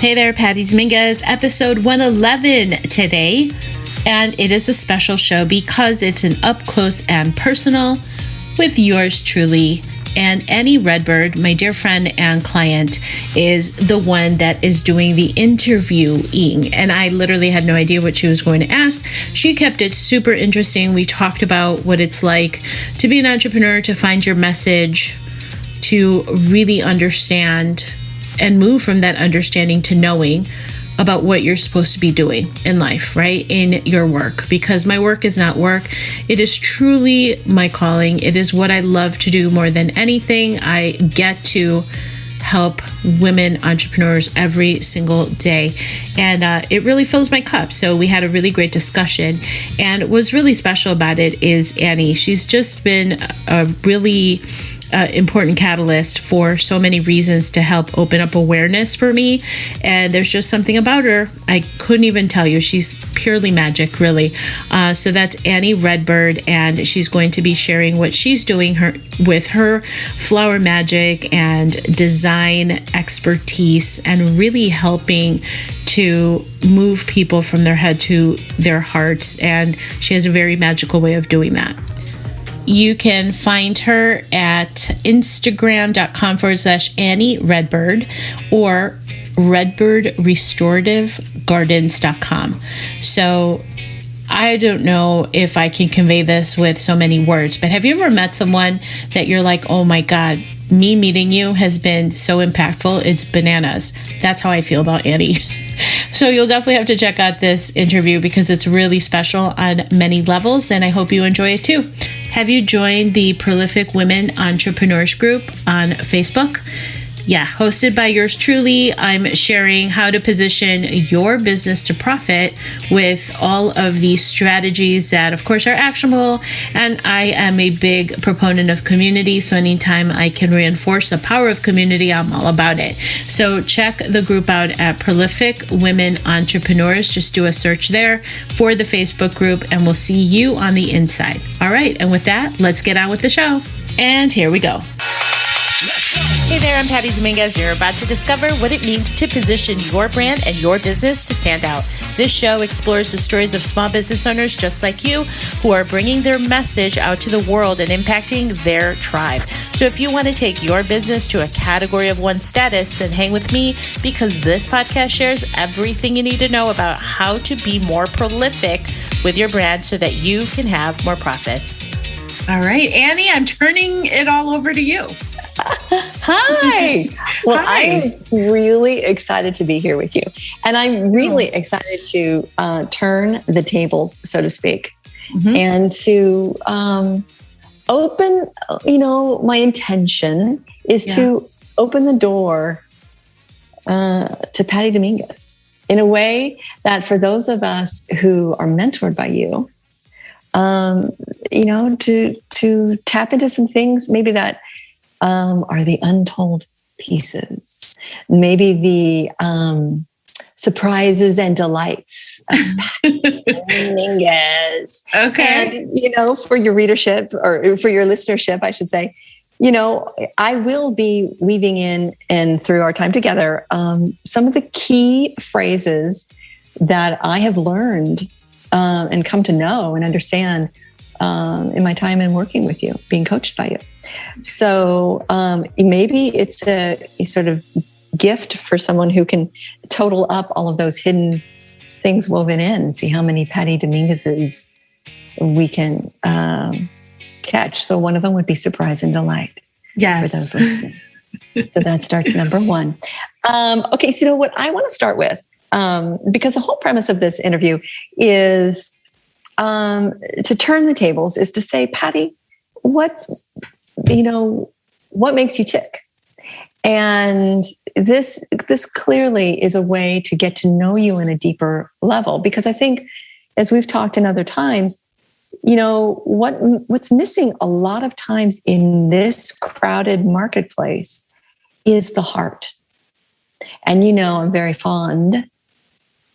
Hey there, Patty Dominguez, episode 111 today. And it is a special show because it's an up close and personal with yours truly. And Annie RedBird, my dear friend and client, is the one that is doing the interviewing. And I literally had no idea what she was going to ask. She kept it super interesting. We talked about what it's like to be an entrepreneur, to find your message, to really understand and move from that understanding to knowing about what you're supposed to be doing in life, right? In your work, because my work is not work. It is truly my calling. It is what I love to do more than anything. I get to help women entrepreneurs every single day. And it really fills my cup. So we had a really great discussion. And what's really special about it is Annie. She's just been a really important catalyst for so many reasons to help open up awareness for me. And there's just something about her I couldn't even tell you. She's purely magic, really. So that's Annie RedBird, and she's going to be sharing what she's doing with her flower magic and design expertise, and really helping to move people from their head to their hearts. And she has a very magical way of doing that. You can find her at Instagram.com/Annie RedBird or RedbirdRestorativeGardens.com. So I don't know if I can convey this with so many words, but have you ever met someone that you're like, oh my God, me meeting you has been so impactful? It's bananas. That's how I feel about Annie. So you'll definitely have to check out this interview because it's really special on many levels, and I hope you enjoy it too. Have you joined the Prolific Women Entrepreneurs Group on Facebook? Yeah, hosted by yours truly. I'm sharing how to position your business to profit with all of these strategies that, of course, are actionable. And I am a big proponent of community. So anytime I can reinforce the power of community, I'm all about it. So check the group out at Prolific Women Entrepreneurs. Just do a search there for the Facebook group, and we'll see you on the inside. All right. And with that, let's get on with the show. And here we go. Hey there, I'm Patty Dominguez. You're about to discover what it means to position your brand and your business to stand out. This show explores the stories of small business owners just like you who are bringing their message out to the world and impacting their tribe. So if you want to take your business to a category of one status, then hang with me, because this podcast shares everything you need to know about how to be more prolific with your brand so that you can have more profits. All right, Annie, I'm turning it all over to you. Hi. Well, Hi. I'm really excited to be here with you. And I'm really excited to turn the tables, so to speak, and to open, my intention is to open the door to Patty Dominguez in a way that for those of us who are mentored by you, to tap into some things maybe that are the untold pieces, maybe the surprises and delights of Dominguez. Okay. And, for your readership, or for your listenership, I should say, I will be weaving in and through our time together some of the key phrases that I have learned and come to know and understand in my time in working with you, being coached by you. So maybe it's a sort of gift for someone who can total up all of those hidden things woven in and see how many Patty Dominguez's we can catch. So one of them would be surprise and delight. Yes. For those listening. So that starts number one. Okay, so what I want to start with, because the whole premise of this interview is to turn the tables, is to say, Patty, what makes you tick? And this clearly is a way to get to know you in a deeper level, because I think, as we've talked in other times, what's missing a lot of times in this crowded marketplace is the heart. And I'm very fond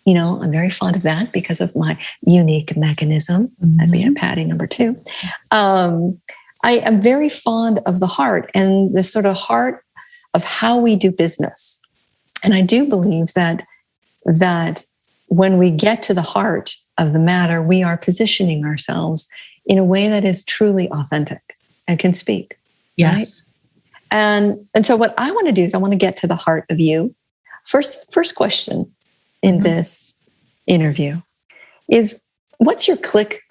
of that because of my unique mechanism. That'd be a Patty number 2. I am very fond of the heart and the sort of heart of how we do business. And I do believe that when we get to the heart of the matter, we are positioning ourselves in a way that is truly authentic and can speak. Yes. Right? And so what I want to do is I want to get to the heart of you. First question in this interview is, what's your click?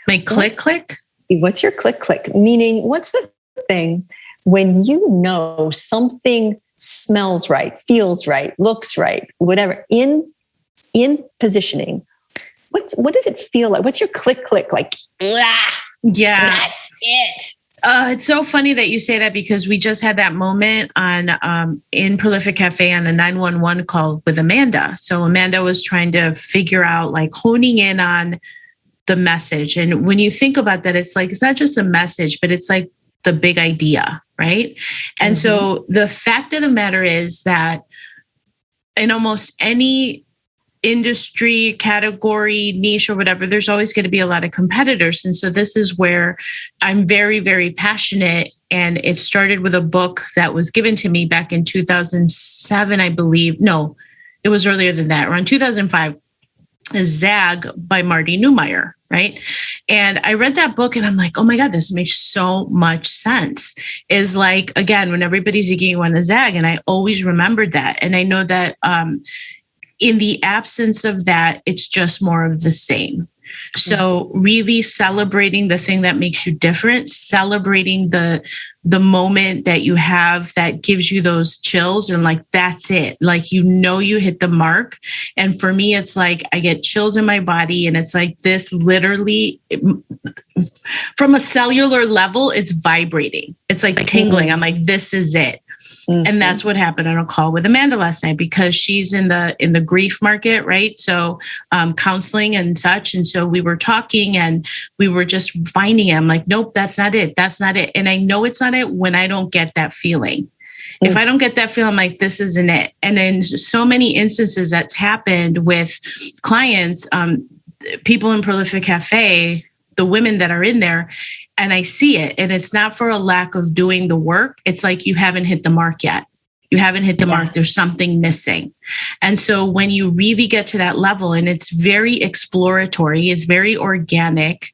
My click? What's your click? Meaning, what's the thing when you know something smells right, feels right, looks right, whatever, in positioning, what does it feel like? What's your click? Like, yeah, that's it. It's so funny that you say that, because we just had that moment on in Prolific Cafe on a 911 call with Amanda. So Amanda was trying to figure out, like, honing in on the message. And when you think about that, it's like, it's not just a message, but it's like the big idea, right? And so the fact of the matter is that in almost any industry, category, niche, or whatever, there's always going to be a lot of competitors. And so this is where I'm very, very passionate. And it started with a book that was given to me back in 2007, I believe. No, it was earlier than that, around 2005, Zag by Marty Neumeier, right? And I read that book and I'm like, oh my God, this makes so much sense. Is like, again, when everybody's zigging, you want to zag. And I always remembered that. And I know that in the absence of that, it's just more of the same. So really celebrating the thing that makes you different, celebrating the moment that you have that gives you those chills, and like, that's it. Like, you hit the mark. And for me, it's like, I get chills in my body, and it's like this literally from a cellular level, it's vibrating. It's like tingling. I'm like, this is it. And that's what happened on a call with Amanda last night, because she's in the grief market, right? So counseling and such. And so we were talking and we were just finding it. I'm like, nope, that's not it. That's not it. And I know it's not it when I don't get that feeling. If I don't get that feeling, I'm like, this isn't it. And in so many instances that's happened with clients, people in Prolific Cafe, the women that are in there, and I see it. And it's not for a lack of doing the work. It's like, you haven't hit the mark yet. You haven't hit the mark. There's something missing. And so when you really get to that level, and it's very exploratory, it's very organic,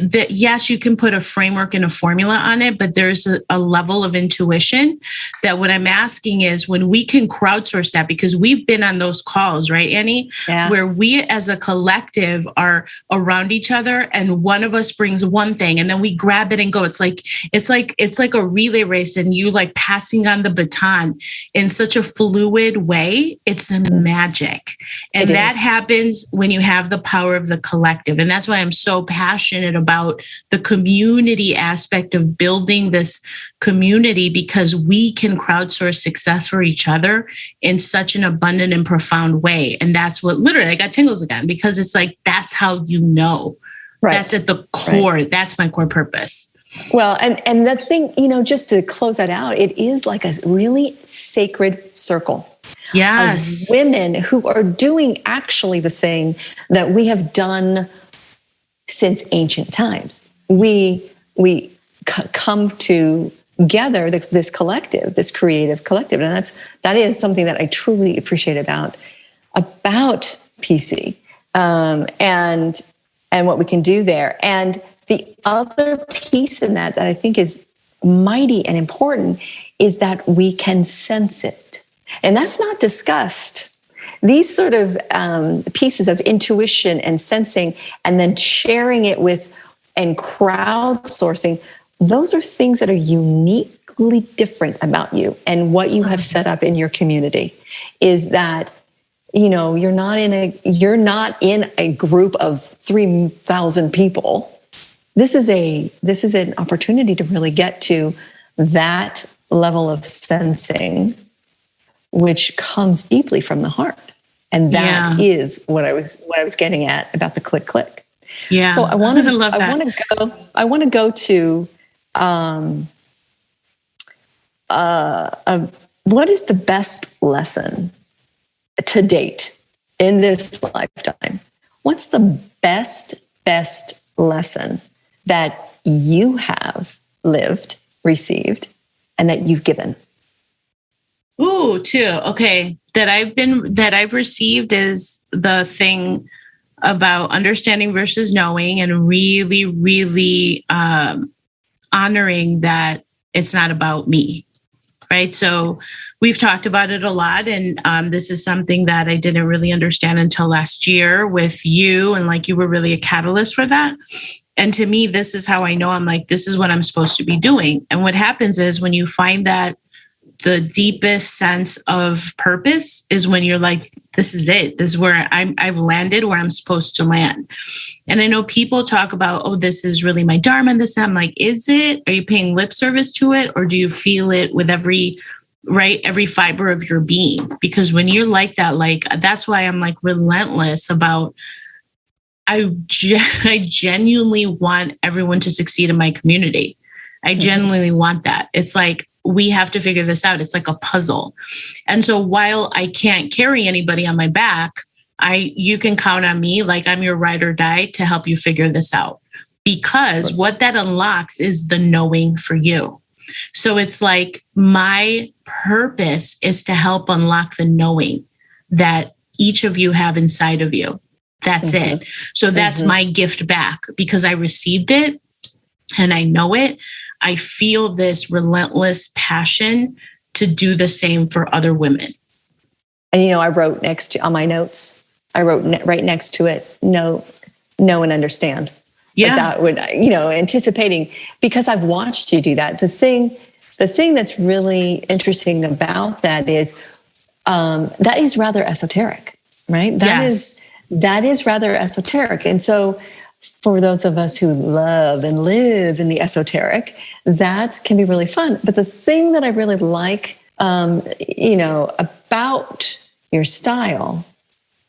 that yes, you can put a framework and a formula on it, but there's a level of intuition that what I'm asking is, when we can crowdsource that, because we've been on those calls, right, Annie, where we as a collective are around each other and one of us brings one thing and then we grab it and go. It's like a relay race, and you like passing on the baton in such a fluid way. It's a magic. And that happens when you have the power of the collective. And that's why I'm so passionate about the community aspect of building this community, because we can crowdsource success for each other in such an abundant and profound way. And that's what literally, I got tingles again, because it's like, that's how you know. Right. That's at the core. Right. That's my core purpose. Well, and that thing, just to close that out, it is like a really sacred circle. Yes. Of women who are doing actually the thing that we have done since ancient times. We come together, this collective, this creative collective, and that is something that I truly appreciate about PC, and what we can do there. And the other piece in that I think is mighty and important is that we can sense it, and that's not discussed. These sort of pieces of intuition and sensing, and then sharing it with and crowdsourcing, those are things that are uniquely different about you and what you have set up in your community. Is that you're not in a group of 3,000 people. This is an opportunity to really get to that level of sensing, which comes deeply from the heart. And that is what I was getting at about the click. Yeah. So I want to go to what is the best lesson to date in this lifetime? What's the best lesson that you have lived, received, and that you've given? Ooh, two. Okay. That I've received is the thing about understanding versus knowing, and really, really honoring that it's not about me. Right. So we've talked about it a lot. And this is something that I didn't really understand until last year with you. And like, you were really a catalyst for that. And to me, this is how I know I'm like, this is what I'm supposed to be doing. And what happens is when you find that the deepest sense of purpose is when you're like, this is it. This is where I've landed where I'm supposed to land. And I know people talk about, oh, this is really my dharma and this. And I'm like, is it? Are you paying lip service to it? Or do you feel it with every fiber of your being? Because when you're like that, like, that's why I'm like relentless about, I genuinely want everyone to succeed in my community. I genuinely want that. It's like, we have to figure this out. It's like a puzzle. And so while I can't carry anybody on my back, you can count on me, like I'm your ride or die to help you figure this out. Because what that unlocks is the knowing for you. So it's like my purpose is to help unlock the knowing that each of you have inside of you. That's it. So that's my gift back, because I received it and I know it. I feel this relentless passion to do the same for other women. And, I wrote on my notes, right next to it, know and understand. Yeah. Like that would, anticipating, because I've watched you do that. The thing that's really interesting about that is rather esoteric, right? That is rather esoteric. And so for those of us who love and live in the esoteric, that can be really fun. But the thing that I really like, about your style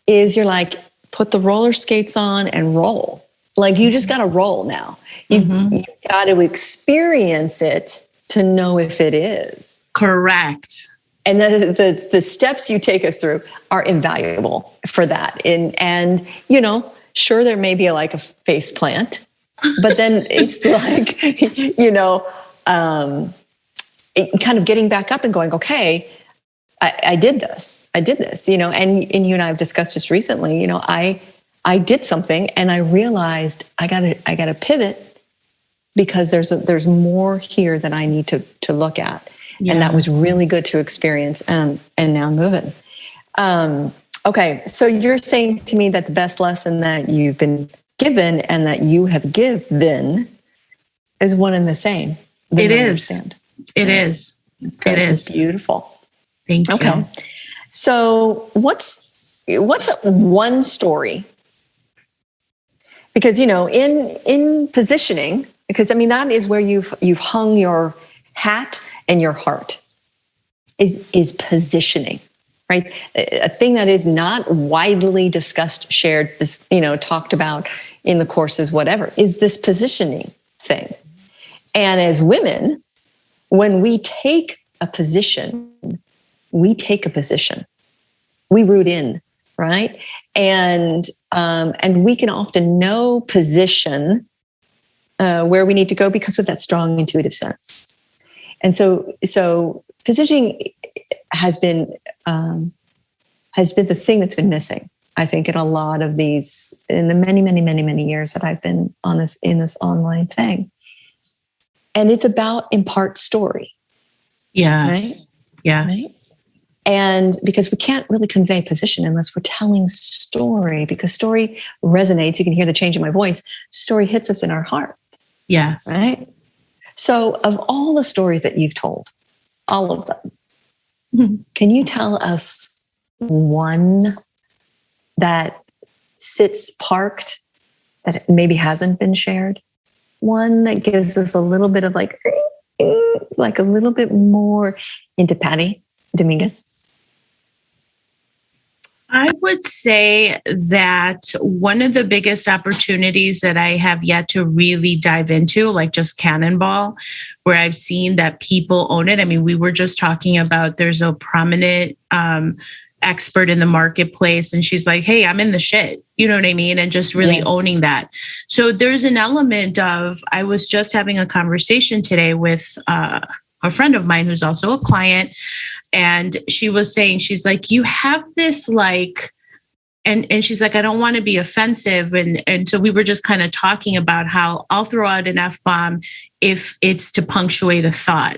is you're like, put the roller skates on and roll. Like, you just got to roll now. You've got to experience it to know if it is. Correct. And the steps you take us through are invaluable for that. And sure, there may be like a face plant, but then it's like, kind of getting back up and going, okay, I did this, and you and I have discussed just recently, I did something and I realized I gotta pivot, because there's more here that I need to look at. Yeah. And that was really good to experience. And now I'm moving. Okay. So you're saying to me that the best lesson that you've been given and that you have given is one and the same. It is. It is. It is beautiful. Thank you. Okay. So what's one story? Because, in positioning, because that is where you've hung your hat and your heart is positioning, right? A thing that is not widely discussed, shared, talked about in the courses, whatever, is this positioning thing. And as women, when we take a position, we root in, right? And we can often know position where we need to go because of that strong intuitive sense. And so positioning has been the thing that's been missing, I think, in a lot of these, in the many, many, many, many years that I've been in this online thing. And it's about in part story. Yes. Right? Yes. Right? And because we can't really convey position unless we're telling story, because story resonates. You can hear the change in my voice. Story hits us in our heart. Yes. Right. So of all the stories that you've told, all of them, can you tell us one that sits parked that maybe hasn't been shared? One that gives us a little bit of like a little bit more into Patty Dominguez? I would say that one of the biggest opportunities that I have yet to really dive into, like just cannonball, where I've seen that people own it. I mean, we were just talking about there's a prominent expert in the marketplace, and she's like, hey, I'm in the shit. You know what I mean? And just really owning that. So there's an element of, I was just having a conversation today with a friend of mine who's also a client. And she was saying, she's like, you have this like, and she's like, I don't want to be offensive. And so we were just kind of talking about how I'll throw out an F-bomb if it's to punctuate a thought.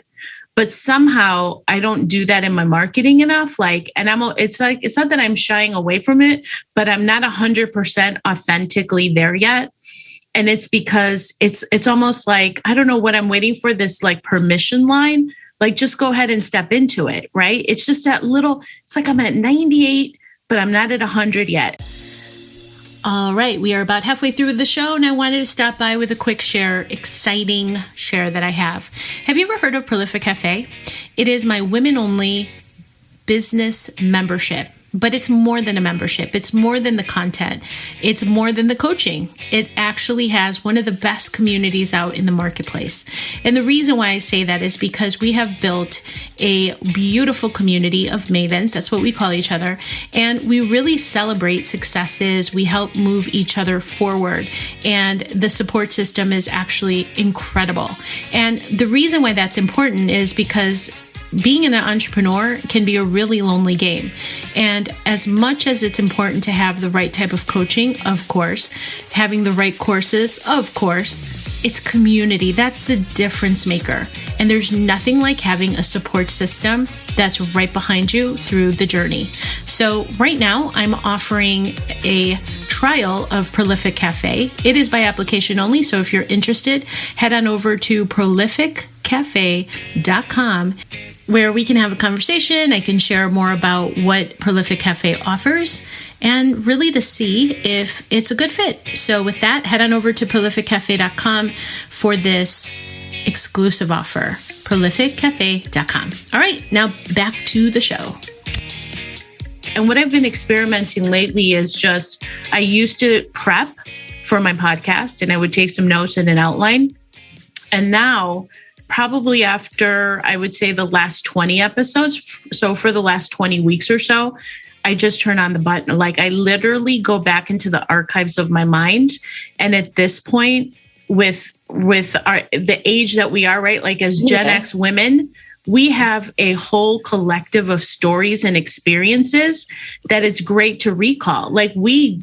But somehow I don't do that in my marketing enough. Like, and it's not that I'm shying away from it, but I'm not 100% authentically there yet. And it's because it's almost like, I don't know what I'm waiting for, this like permission line, like just go ahead and step into it. Right. It's just that little, it's like I'm at 98, but I'm not at 100 yet. All right, we are about halfway through the show, and I wanted to stop by with a quick exciting share that I have. Have you ever heard of Prolific Cafe? It is my women-only business membership. But it's more than a membership. It's more than the content. It's more than the coaching. It actually has one of the best communities out in the marketplace. And the reason why I say that is because we have built a beautiful community of mavens. That's what we call each other. And we really celebrate successes. We help move each other forward. And the support system is actually incredible. And the reason why that's important is because being an entrepreneur can be a really lonely game. And as much as it's important to have the right type of coaching, of course, having the right courses, of course, it's community. That's the difference maker. And there's nothing like having a support system that's right behind you through the journey. So right now I'm offering a trial of Prolific Cafe. It is by application only. So if you're interested, head on over to prolificcafe.com, where we can have a conversation. I can share more about what Prolific Cafe offers and really to see if it's a good fit. So with that, head on over to prolificcafe.com for this exclusive offer, prolificcafe.com. All right, now back to the show. And what I've been experimenting lately is just, I used to prep for my podcast and I would take some notes and an outline. And now, probably after, I would say, the last 20 episodes, so for the last 20 weeks or so, I just turn on the button. Like, I literally go back into the archives of my mind. And at this point, with the age that we are, right? Like as Gen X women, we have a whole collective of stories and experiences that it's great to recall. Like we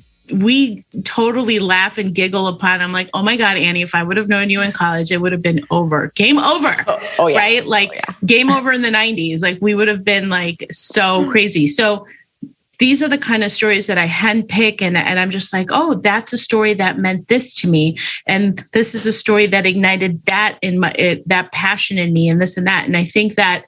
totally laugh and giggle upon. I'm like, oh my God, Annie, if I would have known you in college, it would have been over. Game over. Oh yeah. Right? Like game over in the 90s. Like we would have been like so crazy. So these are the kind of stories that I handpick and I'm just like, oh, that's a story that meant this to me. And this is a story that ignited that in that passion in me and this and that. And I think that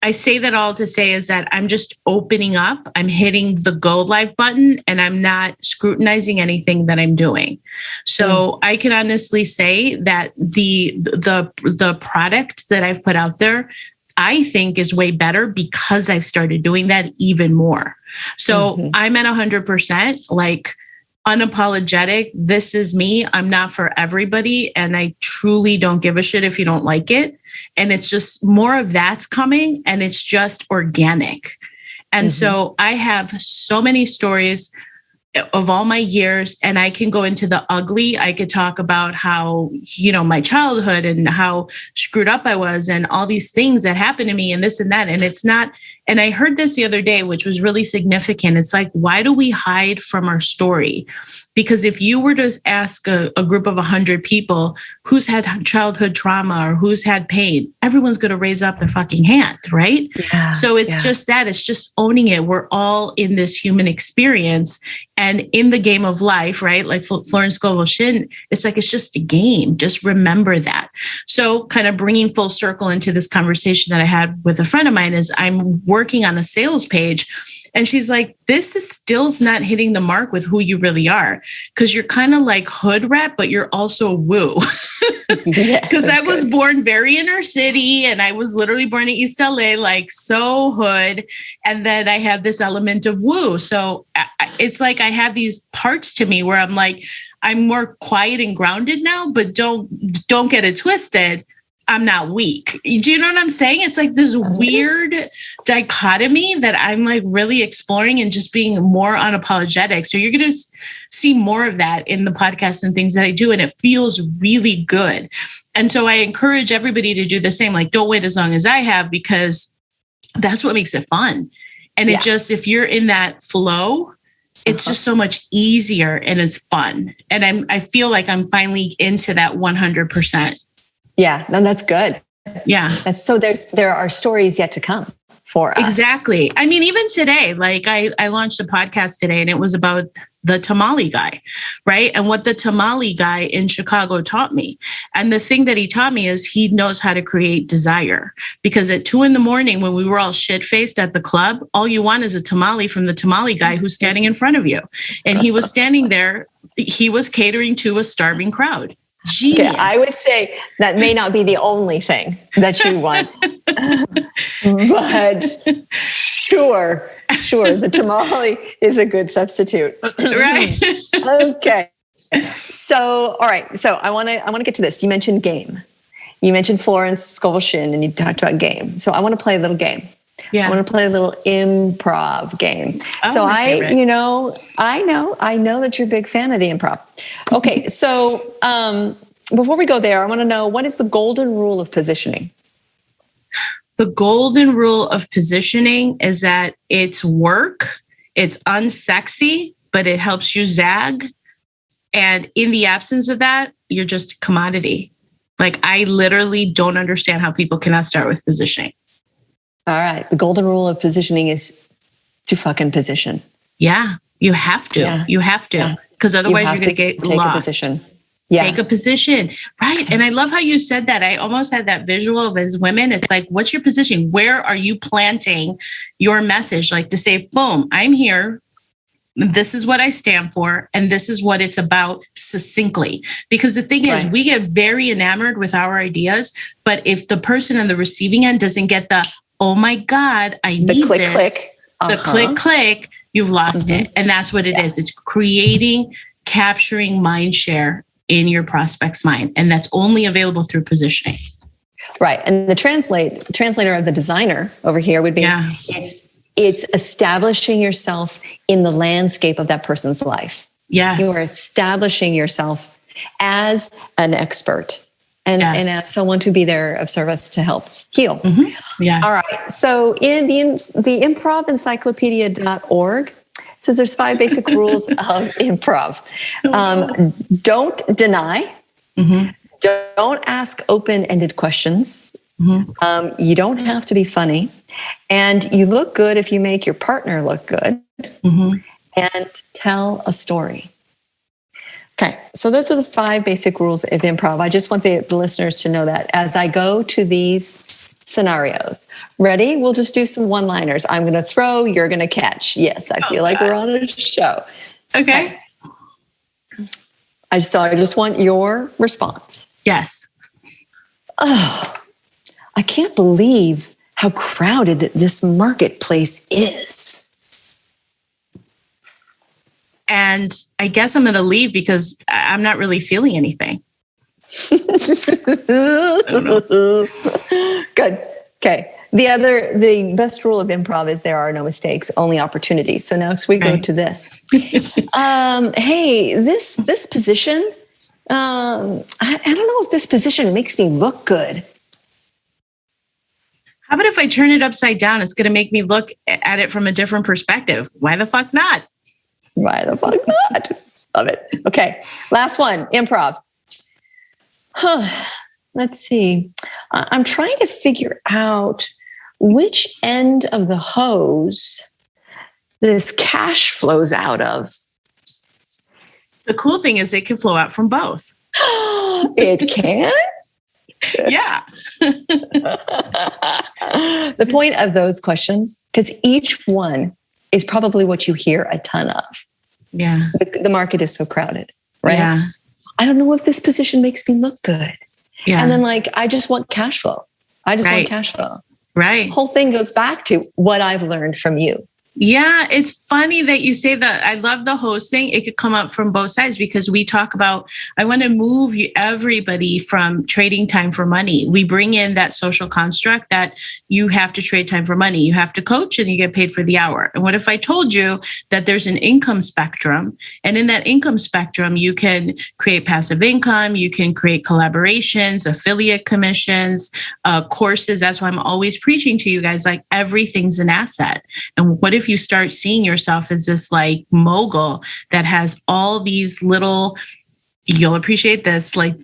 I say that all to say is that I'm just opening up, I'm hitting the go live button and I'm not scrutinizing anything that I'm doing. So I can honestly say that the product that I've put out there, I think is way better because I've started doing that even more. So I'm at 100%, like unapologetic. This is me. I'm not for everybody. And I truly don't give a shit if you don't like it. And it's just more of that's coming and it's just organic. And so I have so many stories of all my years and I can go into the ugly. I could talk about how, my childhood and how screwed up I was and all these things that happened to me and this and that. And it's not, and I heard this the other day, which was really significant. It's like, why do we hide from our story? Because if you were to ask a group of 100 people who's had childhood trauma or who's had pain, everyone's going to raise up their fucking hand, right? Yeah, so it's just that, it's just owning it. We're all in this human experience. And in the game of life, right? Like Florence Scovel-Shinn, it's like, it's just a game. Just remember that. So kind of bringing full circle into this conversation that I had with a friend of mine is I'm working on a sales page. And she's like, this is still's not hitting the mark with who you really are. Cause you're kind of like hood rep, but you're also woo. Cause I was born very inner city and I was literally born in East LA, like so hood. And then I have this element of woo. So it's like, I have these parts to me where I'm like, I'm more quiet and grounded now, but don't get it twisted. I'm not weak. Do you know what I'm saying? It's like this weird dichotomy that I'm like really exploring and just being more unapologetic. So you're going to see more of that in the podcast and things that I do. And it feels really good. And so I encourage everybody to do the same. Like, don't wait as long as I have, because that's what makes it fun. And it just, if you're in that flow, it's just so much easier and it's fun. And I feel like I'm finally into that 100%. Yeah, no, that's good. Yeah. So there are stories yet to come for us. Exactly. I mean, even today, like I launched a podcast today and it was about the tamale guy, right? And what the tamale guy in Chicago taught me. And the thing that he taught me is he knows how to create desire, because at 2 a.m, when we were all shit-faced at the club, all you want is a tamale from the tamale guy who's standing in front of you. And he was standing there. He was catering to a starving crowd. Genius. Okay, I would say that may not be the only thing that you want, but sure, the tamale is a good substitute. Right. Okay. So, all right. So I want to get to this. You mentioned game. You mentioned Florence Scovel-Shinn and you talked about game. So I want to play a little game. Yeah. I want to play a little improv game. Oh, so I know that you're a big fan of the improv. Okay. So before we go there, I want to know, what is the golden rule of positioning? The golden rule of positioning is that it's work, it's unsexy, but it helps you zag. And in the absence of that, you're just a commodity. Like, I literally don't understand how people cannot start with positioning. All right. The golden rule of positioning is to fucking position. Yeah, you have to. Yeah. You have to. Because otherwise you're going to get take lost. A position. Yeah. Take a position. Right. And I love how you said that. I almost had that visual of, as women, it's like, what's your position? Where are you planting your message? Like, to say, boom, I'm here. This is what I stand for. And this is what it's about, succinctly. Because the thing is, we get very enamored with our ideas. But if the person on the receiving end doesn't get the, oh my God, I need click, this. The click, you've lost it. And that's what it is. It's capturing mind share in your prospect's mind. And that's only available through positioning. Right. And the translator of the designer over here would be, it's establishing yourself in the landscape of that person's life. Yes. You are establishing yourself as an expert and as someone to be there of service to help heal. Mm-hmm. Yes. All right. So in the improvencyclopedia.org says there's 5 basic rules of improv. Don't deny. Mm-hmm. Don't ask open-ended questions. Mm-hmm. You don't have to be funny. And you look good if you make your partner look good. Mm-hmm. And tell a story. Okay, so those are the 5 basic rules of improv. I just want the listeners to know that as I go to these scenarios. Ready? We'll just do some one-liners. I'm going to throw, you're going to catch. Yes, I feel like we're on a show. Okay. I just want your response. Yes. Oh, I can't believe how crowded this marketplace is. And I guess I'm going to leave because I'm not really feeling anything. I don't know. Good. Okay. The best rule of improv is there are no mistakes, only opportunities. So now we go to this. Hey, this position, I don't know if this position makes me look good. How about if I turn it upside down? It's going to make me look at it from a different perspective. Why the fuck not? Why the fuck not? Love it. Okay. Last one, improv. Let's see. I'm trying to figure out which end of the hose this cash flows out of. The cool thing is it can flow out from both. It can? Yeah. The point of those questions, because each one is probably what you hear a ton of. Yeah. The market is so crowded, right? Yeah. I don't know if this position makes me look good. Yeah. And then I just want cash flow. I just want cash flow. Right. The whole thing goes back to what I've learned from you. Yeah, it's funny that you say that. I love the hosting. It could come up from both sides because we talk about, I want to move everybody from trading time for money. We bring in that social construct that you have to trade time for money. You have to coach and you get paid for the hour. And what if I told you that there's an income spectrum, and in that income spectrum, you can create passive income, you can create collaborations, affiliate commissions, courses. That's why I'm always preaching to you guys, like everything's an asset. And what if you start seeing yourself as this like mogul that has all these little, you'll appreciate this, like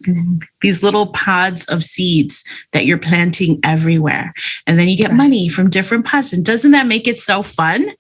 these little pods of seeds that you're planting everywhere. And then you get money from different pods. And doesn't that make it so fun?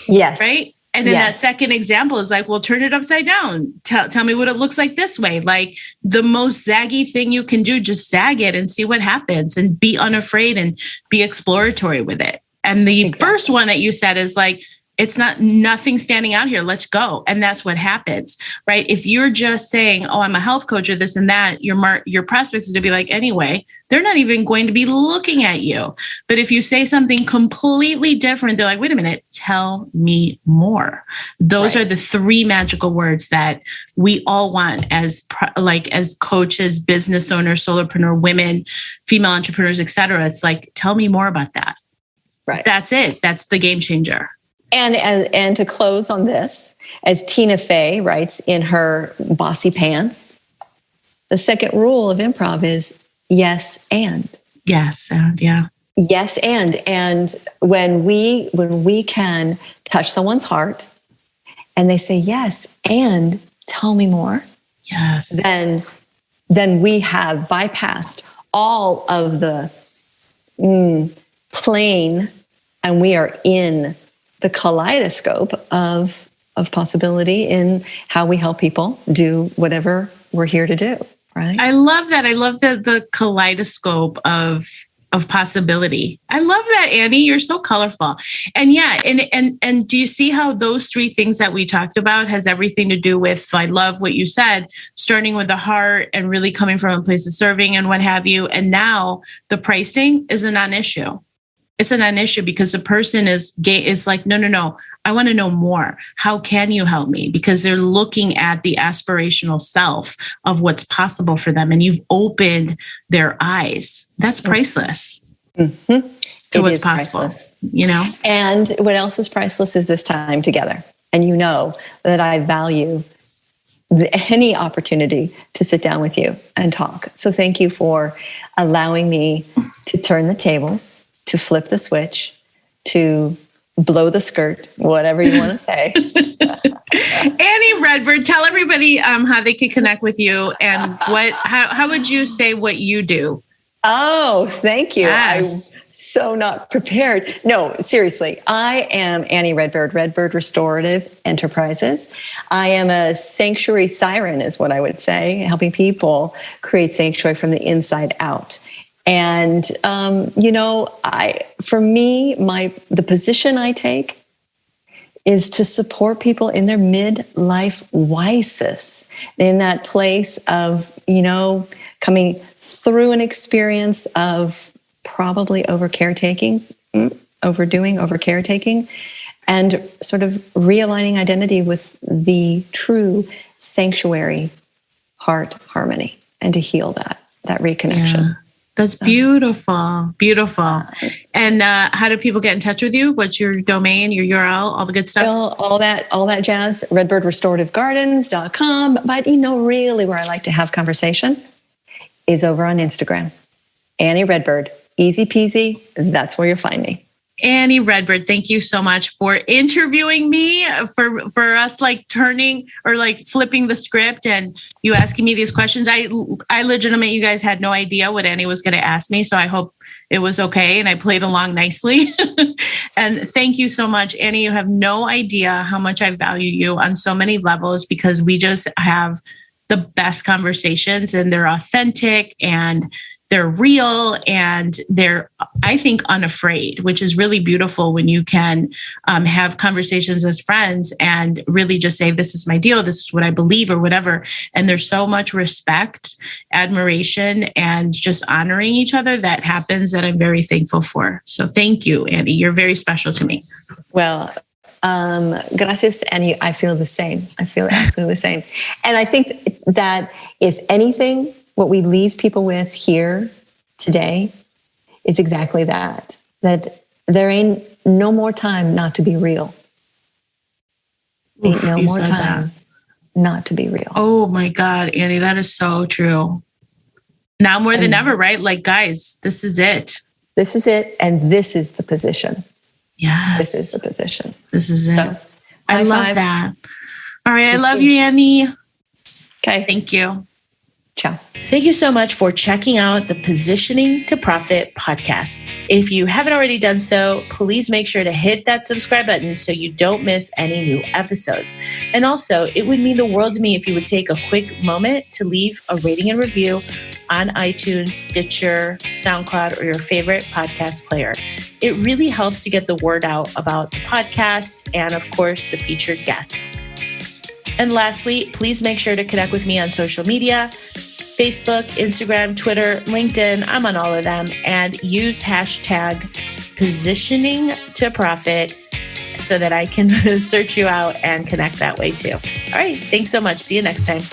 Yes. Right. And then that second example is like, well, turn it upside down. Tell me what it looks like this way. Like the most zaggy thing you can do, just zag it and see what happens and be unafraid and be exploratory with it. And the first one that you said is like, it's nothing standing out here. Let's go. And that's what happens, right? If you're just saying, oh, I'm a health coach or this and that, your prospects is to be like, anyway, they're not even going to be looking at you. But if you say something completely different, they're like, wait a minute, tell me more. Those are the three magical words that we all want as coaches, business owners, solopreneur, women, female entrepreneurs, et cetera. It's like, tell me more about that. Right. That's it. That's the game changer. And to close on this, as Tina Fey writes in her Bossy Pants, the second rule of improv is yes and. Yes and, yeah. Yes and when we can touch someone's heart and they say yes and tell me more. Yes. Then we have bypassed all of the plain, and we are in the kaleidoscope of possibility in how we help people do whatever we're here to do, right? I love that. I love the kaleidoscope of possibility. I love that, Annie. You're so colorful. And yeah, and do you see how those three things that we talked about has everything to do with, I love what you said, starting with the heart and really coming from a place of serving and what have you. And now the pricing is a non-issue. It's a non-issue because the person is like, no, I want to know more. How can you help me? Because they're looking at the aspirational self of what's possible for them. And you've opened their eyes. That's priceless to what's possible, priceless. You know? And what else is priceless is this time together. And you know that I value any opportunity to sit down with you and talk. So thank you for allowing me to turn the tables, to flip the switch, to blow the skirt, whatever you want to say. Annie RedBird, tell everybody how they can connect with you and how would you say what you do? Oh, thank you. Yes. I'm so not prepared. No, seriously. I am Annie RedBird, RedBird Restorative Enterprises. I am a sanctuary siren is what I would say, helping people create sanctuary from the inside out. And, for me, the position I take is to support people in their midlife crisis, in that place of, coming through an experience of probably over caretaking, and sort of realigning identity with the true sanctuary heart harmony and to heal that reconnection. Yeah. That's beautiful. Beautiful. And how do people get in touch with you? What's your domain, your URL, all the good stuff? All that jazz, redbirdrestorativegardens.com. But really where I like to have conversation is over on Instagram. Annie RedBird. Easy peasy. That's where you'll find me. Annie RedBird, thank you so much for interviewing me, for us like turning or like flipping the script and you asking me these questions. I legitimately, you guys had no idea what Annie was going to ask me. So I hope it was okay. And I played along nicely. And thank you so much, Annie. You have no idea how much I value you on so many levels because we just have the best conversations and they're authentic and they're real and they're, I think, unafraid, which is really beautiful when you can have conversations as friends and really just say, this is my deal, this is what I believe or whatever. And there's so much respect, admiration, and just honoring each other that happens that I'm very thankful for. So thank you, Annie. You're very special to me. Well, Gracias, Annie. I feel the same. I feel absolutely the same. And I think that if anything, what we leave people with here today is exactly that there ain't no more time not to be real. Ain't no more time not to be real. Oh my God, Annie, that is so true. Now more than ever, right? Like, guys, this is it. This is it. And this is the position. Yes. This is the position. This is it. So, I love that. All right. I love you, Annie. Okay. Thank you. Ciao. Thank you so much for checking out the Positioning to Profit podcast. If you haven't already done so, please make sure to hit that subscribe button so you don't miss any new episodes. And also, it would mean the world to me if you would take a quick moment to leave a rating and review on iTunes, Stitcher, SoundCloud, or your favorite podcast player. It really helps to get the word out about the podcast and, of course, the featured guests. And lastly, please make sure to connect with me on social media, Facebook, Instagram, Twitter, LinkedIn. I'm on all of them. And use hashtag positioning to profit so that I can search you out and connect that way too. All right. Thanks so much. See you next time.